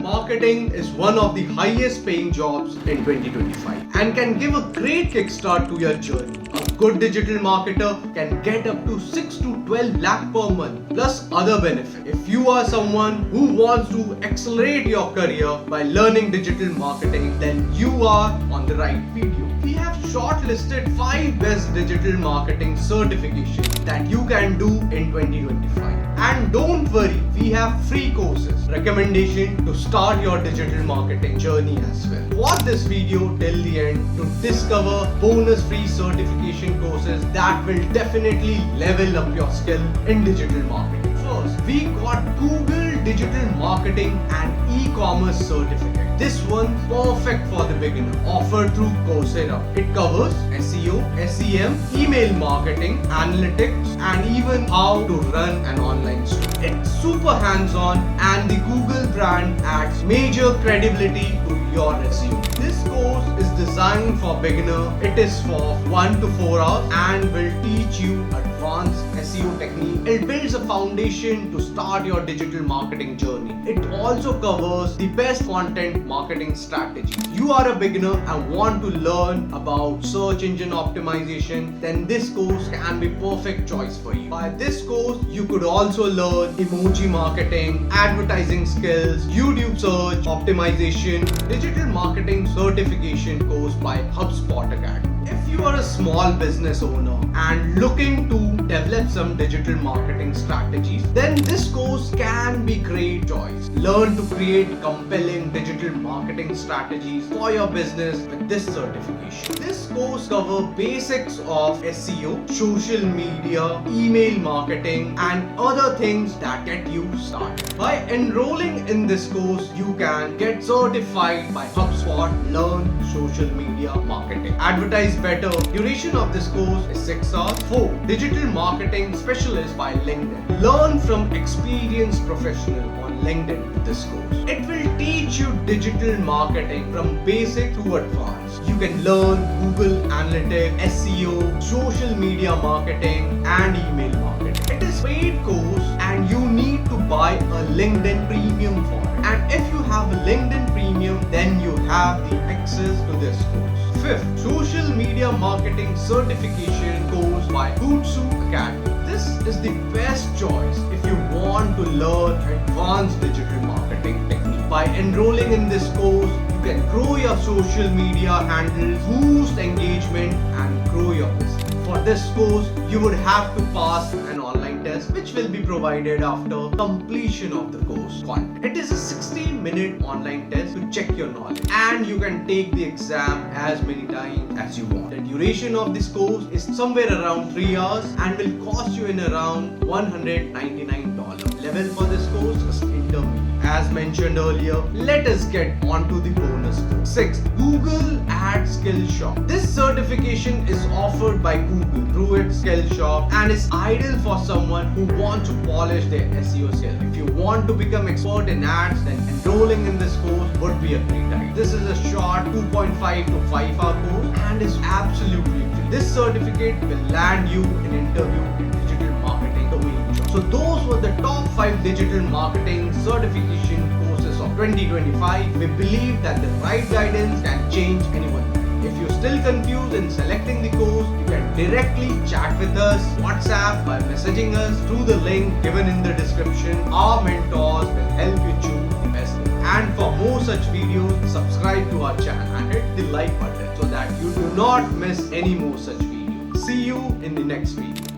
marketing is one of the highest paying jobs in 2025 and can give a great kickstart to your journey. A good digital marketer can get up to 6 to 12 lakh per month plus other benefits. If you are someone who wants to accelerate your career by learning digital marketing, then you are on the right video. We have shortlisted 5 best digital marketing certifications that you can do in 2025. And don't worry, we have free courses, recommendation to start your digital marketing journey as well. Watch this video till the end to discover bonus free certification courses that will definitely level up your skill in digital marketing. First, we got Google Digital Marketing and E-commerce certificate. This one perfect for the beginner, offered through Coursera. It covers SEO, SEM, email marketing, analytics, and even how to run an online store. It's super hands-on and the Google brand adds major credibility to your resume. This course is designed for beginner. It is for 1 to 4 hours and will teach you advanced SEO technique. It builds a foundation to start your digital marketing journey. It also covers the best content marketing strategy. You are a beginner and want to learn about search engine optimization, then this course can be perfect choice for you. By this course, you could also learn emoji marketing, advertising skills, YouTube search optimization, digital marketing certification course by HubSpot Academy. If you are a small business owner and looking to develop some digital marketing strategies, then this course can be great choice. Learn to create compelling digital marketing strategies for your business with this certification. This course covers basics of SEO, social media, email marketing, and other things that get you started. By enrolling in this course, you can get certified by HubSpot, learn social media marketing, advertise better. Duration of this course is 6 hours. 4. Digital marketing specialist by LinkedIn. Learn from experienced professional on LinkedIn with this course. It will teach you digital marketing from basic to advanced. You can learn Google Analytics, SEO, social media marketing, and email marketing. It is paid course and you need to buy a LinkedIn premium for it. And if you have a LinkedIn premium, then you have the access to this course. 5th, social media marketing certification course by Hootsuite Academy. This is the best choice if you want to learn advanced digital marketing technique. By enrolling in this course, you can grow your social media handles, boost engagement, and grow your business. For this course, you would have to pass an online test which will be provided after completion of the course content. It is a 60-minute online test to check your knowledge and you can take the exam as many times as you want. The duration of this course is somewhere around 3 hours and will cost you in around $199. Level for this course is intermediate. As mentioned earlier, let us get on to the bonus course. 6th, Google Ad Skill Shop. This certification is offered by Google through its skill shop and is ideal for someone who wants to polish their SEO skill. If you want to become expert in ads, then enrolling in this course would be a great idea. This is a short 2.5 to 5 hour course and is absolutely free. This certificate will land you an interview in digital marketing domain job. So those were the top 5 digital marketing certification courses of 2025. We believe that the right guidance can change anyone. If you're still confused in selecting the course, you can directly chat with us, WhatsApp, by messaging us through the link given in the description. Our mentors will help you choose the best. And for more such videos, subscribe to our channel and hit the like button so that you do not miss any more such videos. See you in the next video.